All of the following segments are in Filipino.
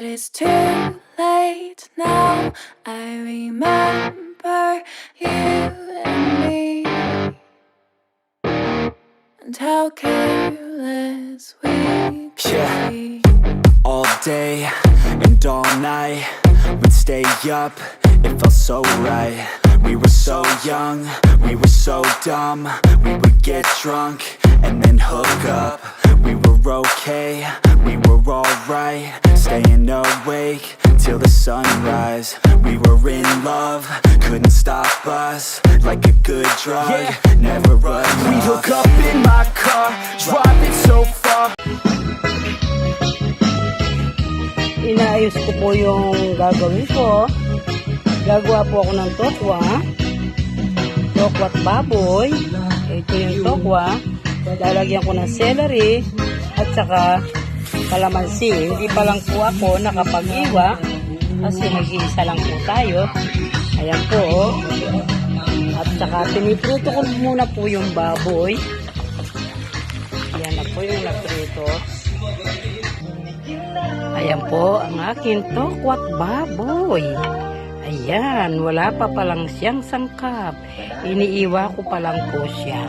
it's too late now. I remember you and me, and how careless we could be. All day and all night, we'd stay up, it felt so right. We were so young, we were so dumb. We would get drunk and then hook up. We were okay, we were alright, staying awake till the sunrise. We were in love, couldn't stop us, like a good drug, never enough. We'd hook up in my car, driving so far. Inaayos ko po yung gagawin ko. Gagawa po ako ng Tokwa't Baboy. Ito yung tokwa. Lalagyan ko ng celery at saka kalamansi. Hindi pa lang po ako nakapag-iwa kasi nag-iisa lang po tayo. Ayan po. At saka piniprito ko muna po yung baboy. Ayan na po yung naprito. Ayan po ang aking Tokwa't Baboy. Ayan, wala pa palang siyang sangkap. Iniiwa ko pa lang po siya.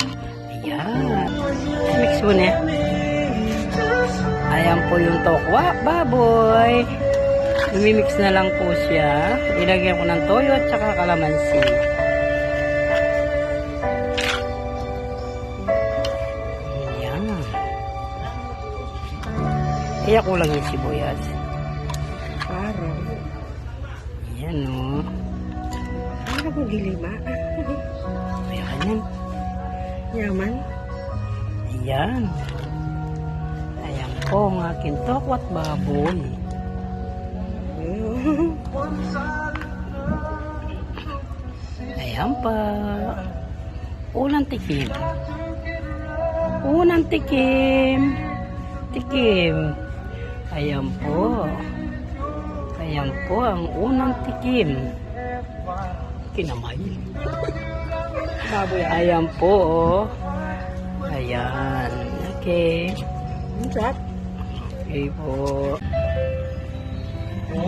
Ayan. Mix mo na. Ayan po yung Tokwa't Baboy. Lumimix na lang po siya. Ilagyan ko ng toyo at saka kalamansi. Kaya ko lang yung sibuyas. Parang. Ayan o. Ano ko dilima? Ayan yan. Yaman. Ayan. Ayan po ang aking Tokwa't Baboy. Ayan pa. Unang tikim. Unang tikim. Tikim. Ayan po. Ayan po ang unang tikim. Kinamay. Ayan po. Ayan. Okay. Okay po.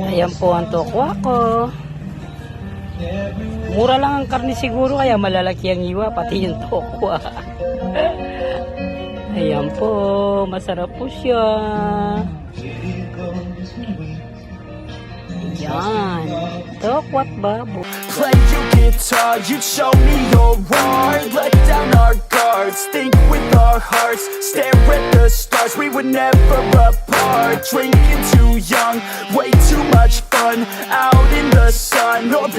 Ayan po ang tokwa ko. Mura lang ang karne siguro kaya malalaki ang iwa pati yung tokwa. Ayan po, masarap po siya. Ayan, Tokwa't Baboy. Play your guitar, you'd show me your art. Let down our guards, think with our hearts. Stare at the stars, we were never apart. Drinking too young, way too much fun. Out in the sun, or